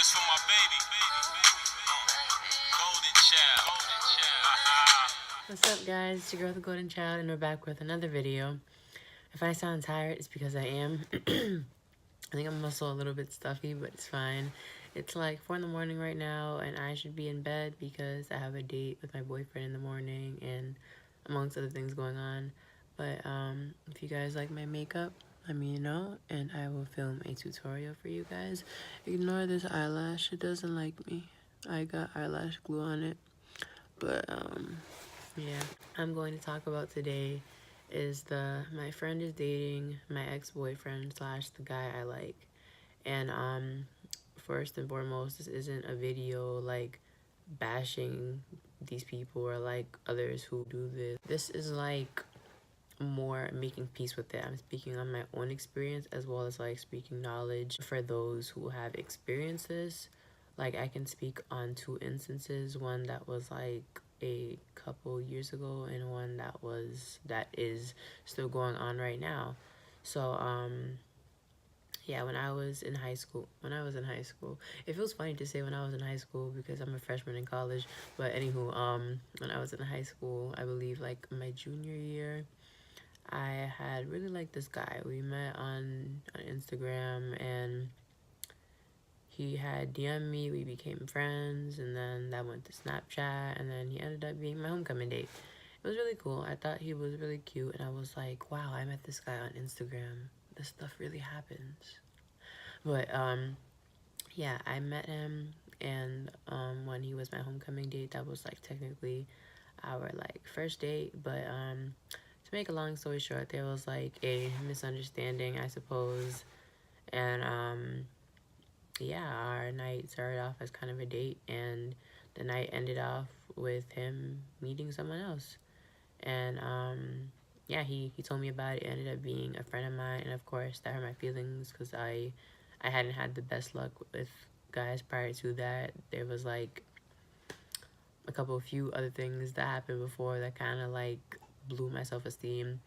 This for my baby. Gxlden.Chvld. What's up, guys? It's your girl, the Golden Child, and we're back with another video. If I sound tired, it's because I am. I think I'm also a little bit stuffy, but it's fine. It's like 4 in the morning right now, and I should be in bed because I have a date with my boyfriend in the morning, and amongst other things going on. But if you guys like my makeup, let me know, and I will film a tutorial for you guys. Ignore this eyelash; it doesn't like me. I got eyelash glue on it, but yeah, I'm going to talk about today is my friend is dating my ex-boyfriend slash the guy I like. And first and foremost, this isn't a video like bashing these people or like others who do this. This is like more making peace with it. I'm speaking on my own experience as well as like speaking knowledge for those who have experienced this. Like I can speak on 2 instances, one that was like a couple years ago and one that is still going on right now. So yeah, when I was in high school, it feels funny to say when I was in high school because I'm a freshman in college, but anywho, when I was in high school, I believe like my junior year, I had really liked this guy. We met on Instagram, and he had DM'd me. We became friends, and then that went to Snapchat, and then he ended up being my homecoming date. It was really cool. I thought he was really cute, and I was like, wow, I met this guy on Instagram. This stuff really happens. But yeah, I met him, and when he was my homecoming date, that was like technically our like first date. But to make a long story short, there was like a misunderstanding, I suppose, and yeah, our night started off as kind of a date, and the night ended off with him meeting someone else. And yeah, he told me about it. It ended up being a friend of mine, and of course that hurt my feelings because I hadn't had the best luck with guys prior to that. There was like a few other things that happened before that kind of like blew my self-esteem.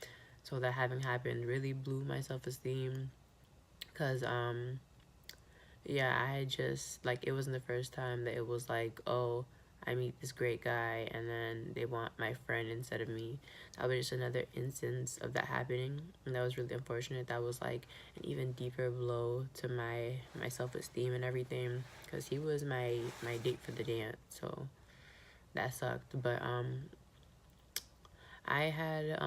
So that having happened really blew my self-esteem because yeah, I just like it wasn't the first time that it was like, oh, I meet this great guy and then they want my friend instead of me. That was just another instance of that happening, and that was really unfortunate. That was like an even deeper blow to my self-esteem and everything because he was my date for the dance, so that sucked. But I had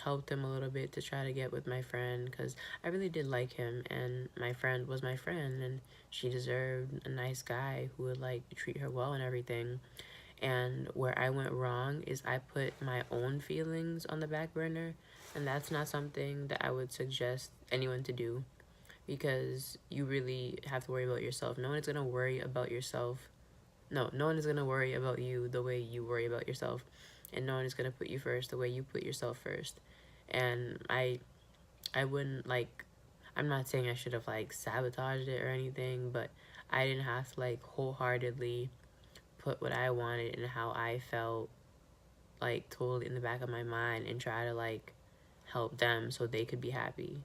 helped him a little bit to try to get with my friend because I really did like him, and my friend was my friend, and she deserved a nice guy who would like treat her well and everything. And where I went wrong is I put my own feelings on the back burner, and that's not something that I would suggest anyone to do because you really have to worry about yourself. No one is going to worry about yourself. No one is going to worry about you the way you worry about yourself, and no one is going to put you first the way you put yourself first. And I wouldn't like, I'm not saying I should have like sabotaged it or anything, but I didn't have to like wholeheartedly put what I wanted and how I felt like totally in the back of my mind and try to like help them so they could be happy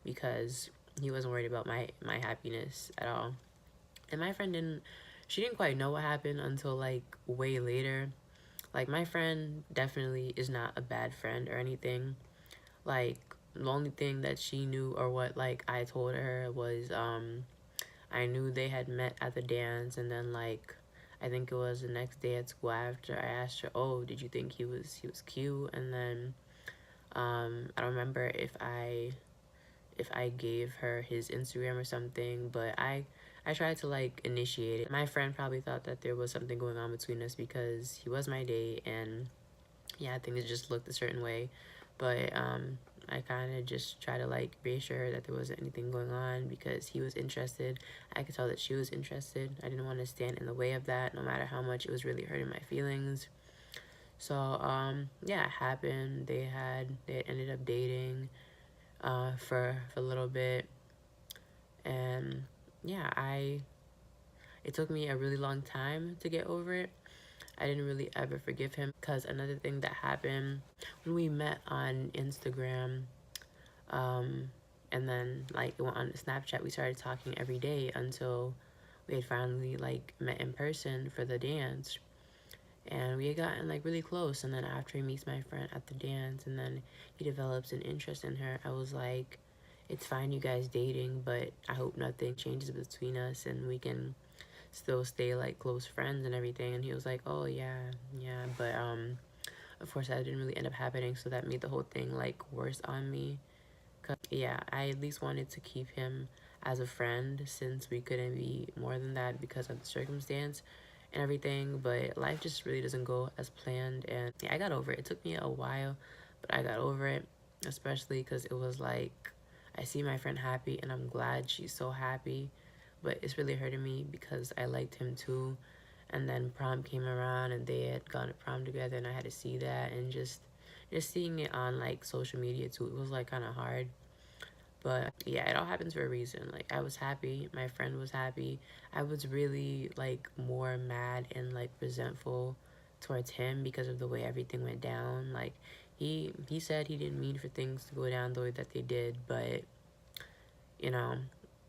because he wasn't worried about my happiness at all. And my friend she didn't quite know what happened until like way later. Like my friend definitely is not a bad friend or anything. Like the only thing that she knew or what like I told her was I knew they had met at the dance, and then like I think it was the next day at school after I asked her, oh, did you think he was cute? And then I don't remember if I gave her his Instagram or something, but I tried to like initiate it. My friend probably thought that there was something going on between us because he was my date, and yeah, things just looked a certain way. But I kind of just try to like reassure her that there wasn't anything going on because he was interested. I could tell that she was interested. I didn't want to stand in the way of that, no matter how much it was really hurting my feelings. So yeah, it happened. They ended up dating for a little bit, and yeah, it took me a really long time to get over it. I didn't really ever forgive him because another thing that happened when we met on Instagram, and then like it went on Snapchat, we started talking every day until we had finally like met in person for the dance, and we had gotten like really close. And then after he meets my friend at the dance and then he develops an interest in her, I was like, it's fine you guys dating, but I hope nothing changes between us and we can still stay like close friends and everything. And he was like, oh yeah, yeah. But of course that didn't really end up happening, so that made the whole thing like worse on me. Cause yeah, I at least wanted to keep him as a friend since we couldn't be more than that because of the circumstance and everything. But life just really doesn't go as planned, and yeah, I got over it. It took me a while, but I got over it, especially because it was like I see my friend happy and I'm glad she's so happy, but it's really hurting me because I liked him too. And then prom came around and they had gone to prom together and I had to see that, and just seeing it on like social media too, it was like kind of hard. But yeah, it all happens for a reason. Like, I was happy, my friend was happy. I was really like more mad and like resentful towards him because of the way everything went down. Like, he said he didn't mean for things to go down the way that they did, but you know,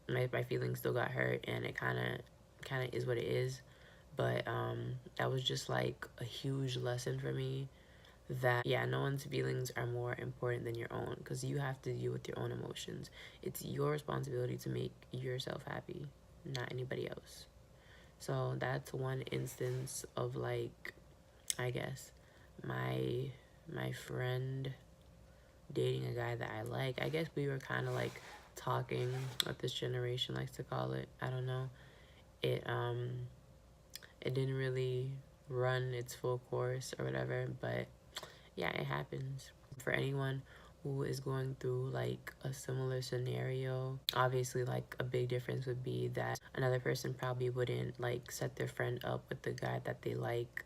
my feelings still got hurt, and it kind of is what it is. But that was just like a huge lesson for me, that yeah, no one's feelings are more important than your own, because you have to deal with your own emotions. It's your responsibility to make yourself happy, not anybody else. So that's one instance of like, I guess, my friend dating a guy that I like. I guess we were kind of like talking, what this generation likes to call it. I don't know. It didn't really run its full course or whatever, but yeah, it happens. For anyone who is going through like a similar scenario, obviously like a big difference would be that another person probably wouldn't like set their friend up with the guy that they like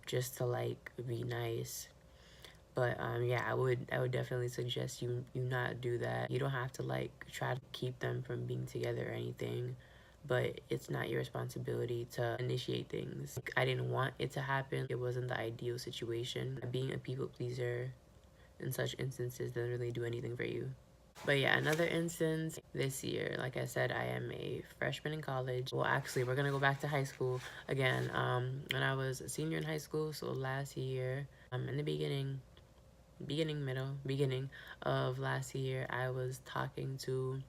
just to like be nice. But yeah, I would definitely suggest you not do that. You don't have to like try to keep them from being together or anything, but it's not your responsibility to initiate things. Like, I didn't want it to happen. It wasn't the ideal situation. Being a people pleaser in such instances doesn't really do anything for you. But yeah, another instance this year, like I said, I am a freshman in college. Well, actually, we're gonna go back to high school again. When I was a senior in high school, so last year, in the beginning of last year, I was talking to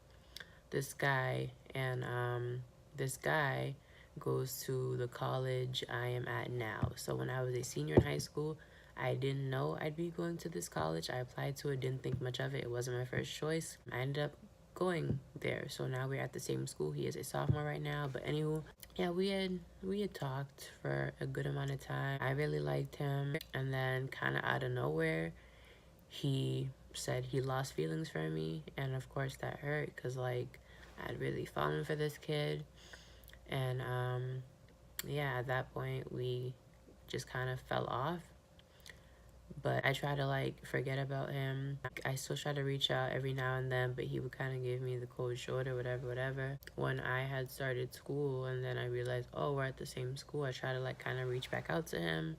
this guy, and this guy goes to the college I am at now. So when I was a senior in high school, I didn't know I'd be going to this college. I applied to it, didn't think much of it. It wasn't my first choice. I ended up going there. So now we're at the same school. He is a sophomore right now. But anywho, yeah, we had talked for a good amount of time. I really liked him, and then kind of out of nowhere, he said he lost feelings for me, and of course that hurt because like I'd really fallen for this kid. And yeah, at that point we just kind of fell off. But I try to like forget about him. I still try to reach out every now and then, but he would kind of give me the cold shoulder, whatever. When I had started school and then I realized, oh, we're at the same school, I try to like kind of reach back out to him.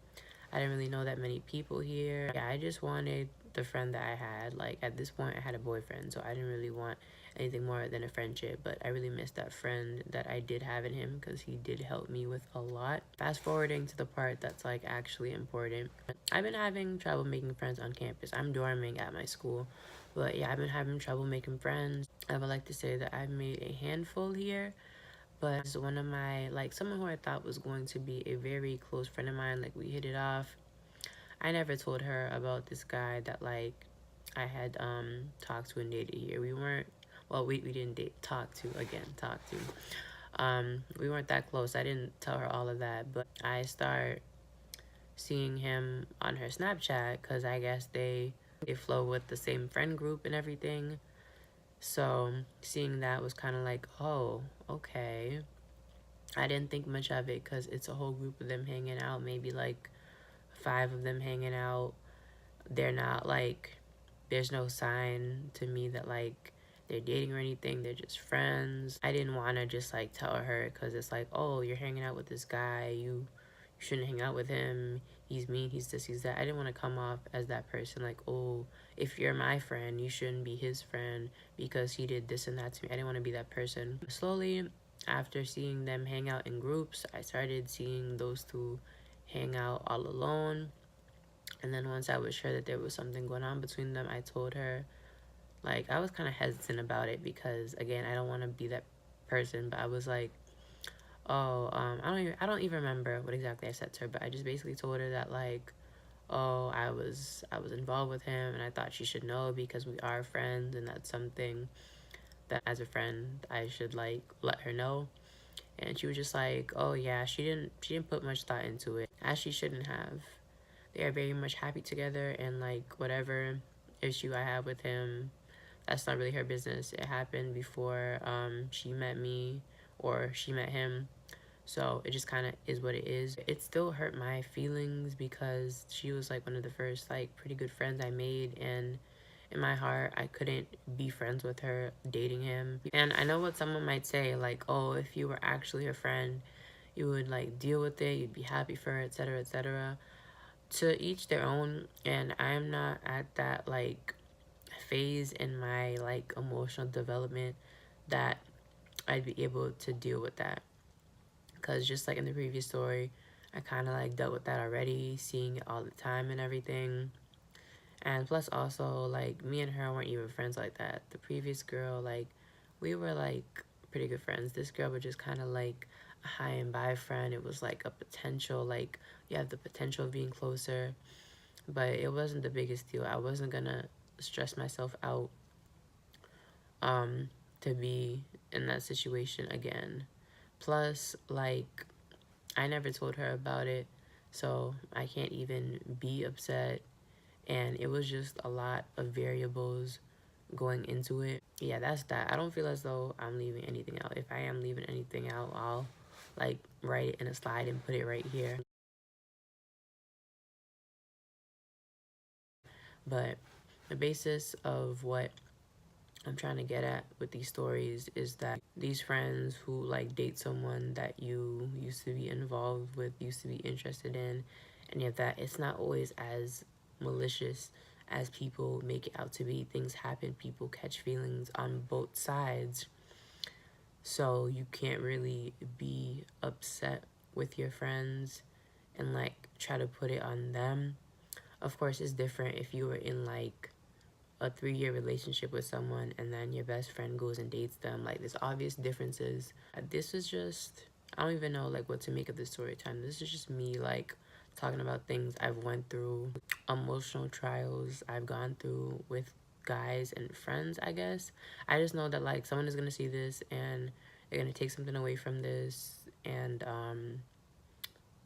I didn't really know that many people here. Yeah, I just wanted the friend that I had. Like, at this point, I had a boyfriend, so I didn't really want anything more than a friendship. But I really missed that friend that I did have in him, because he did help me with a lot. Fast forwarding to the part that's like actually important. I've been having trouble making friends on campus. I'm dorming at my school. But yeah, I've been having trouble making friends. I would like to say that I've made a handful here, but it's one of my, like, someone who I thought was going to be a very close friend of mine. Like, we hit it off. I never told her about this guy that like I had talked to and dated here. We weren't, well, we didn't talk to. We weren't that close. I didn't tell her all of that, but I start seeing him on her Snapchat because I guess they flow with the same friend group and everything. So seeing that was kind of like, oh, okay. I didn't think much of it because it's a whole group of them hanging out, maybe like 5 of them hanging out. They're not like, there's no sign to me that like they're dating or anything. They're just friends. I didn't want to just like tell her, because it's like, oh, you're hanging out with this guy, you shouldn't hang out with him, he's mean, he's this, he's that. I didn't want to come off as that person, like, oh, if you're my friend, you shouldn't be his friend because he did this and that to me. I didn't want to be that person. Slowly after seeing them hang out in groups, I started seeing those two hang out all alone. And then once I was sure that there was something going on between them, I told her. Like, I was kind of hesitant about it because, again, I don't want to be that person. But I was like, oh, I don't even remember what exactly I said to her. But I just basically told her that, like, oh, I was involved with him, and I thought she should know because we are friends, and that's something that as a friend I should like let her know. And she was just like, oh yeah, she didn't put much thought into it, as she shouldn't have. They are very much happy together, and like whatever issue I have with him, that's not really her business. It happened before she met me or she met him. So it just kind of is what it is. It still hurt my feelings because she was like one of the first like pretty good friends I made, and in my heart I couldn't be friends with her dating him. And I know what someone might say, like, oh, if you were actually her friend, you would like deal with it, you'd be happy for her, etc., etc. To each their own, and I'm not at that like phase in my like emotional development that I'd be able to deal with that. Because just like in the previous story, I kind of like dealt with that already, seeing it all the time and everything. And plus, also, like, me and her weren't even friends like that. The previous girl, like, we were like pretty good friends. This girl was just kind of like a high and by friend. It was like a potential, like, you have the potential of being closer, but it wasn't the biggest deal. I wasn't gonna stress myself out um, to be in that situation again. Plus, like, I never told her about it, so I can't even be upset. And it was just a lot of variables going into it. Yeah, that's that. I don't feel as though I'm leaving anything out. If I am leaving anything out, I'll like write it in a slide and put it right here. But the basis of what I'm trying to get at with these stories is that these friends who like date someone that you used to be involved with, used to be interested in, and yet that it's not always as malicious as people make it out to be. Things happen, people catch feelings on both sides. So you can't really be upset with your friends and like try to put it on them. Of course, it's different if you were in like a 3-year relationship with someone and then your best friend goes and dates them. Like, there's obvious differences. This is just, I don't even know like what to make of this story time. This is just me like talking about things I've went through, emotional trials I've gone through with guys and friends, I guess. I just know that like someone is gonna see this and they're gonna take something away from this, and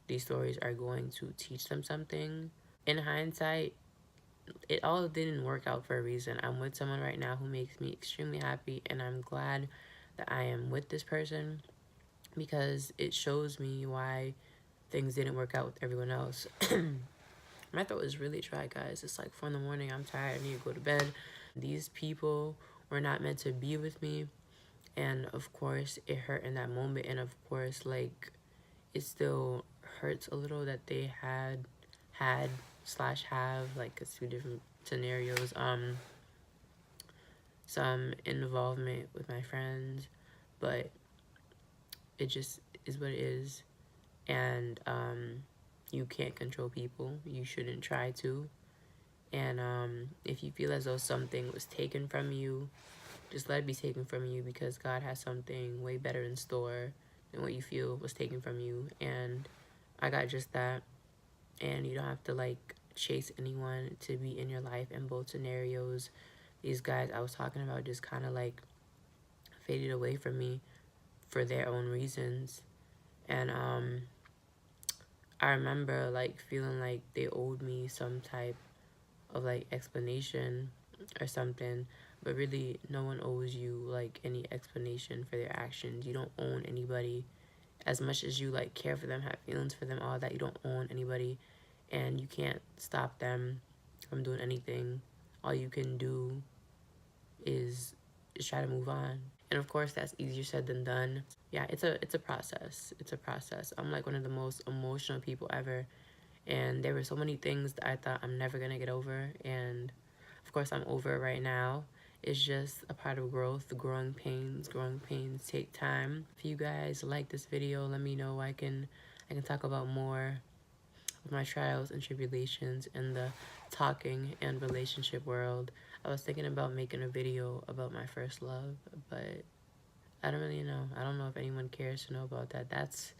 these stories are going to teach them something. In hindsight, it all didn't work out for a reason. I'm with someone right now who makes me extremely happy, and I'm glad that I am with this person because it shows me why things didn't work out with everyone else. My throat is really dry, guys. It's like 4 in the morning. I'm tired. I need to go to bed. These people were not meant to be with me, and of course, it hurt in that moment. And of course, like, it still hurts a little that they had slash have like 2 different scenarios, some involvement with my friends, but it just is what it is. And you can't control people, you shouldn't try to. And if you feel as though something was taken from you, just let it be taken from you, because God has something way better in store than what you feel was taken from you. And I got just that. And you don't have to like chase anyone to be in your life. In both scenarios, these guys I was talking about just kind of like faded away from me for their own reasons. And I remember like feeling like they owed me some type of like explanation or something, but really no one owes you like any explanation for their actions. You don't own anybody. As much as you like care for them, have feelings for them, all that, you don't own anybody, and you can't stop them from doing anything. All you can do is try to move on. And of course, that's easier said than done. Yeah, it's a process. It's a process. I'm like one of the most emotional people ever, and there were so many things that I thought I'm never gonna get over, and of course I'm over it right now. It's just a part of growth. Growing pains take time. If you guys like this video, let me know. I can talk about more of my trials and tribulations in the talking and relationship world. I was thinking about making a video about my first love, but I don't really know. I don't know if anyone cares to know about that. That's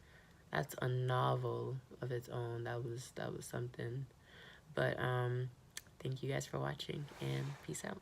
a novel of its own. That was something. But thank you guys for watching, and peace out.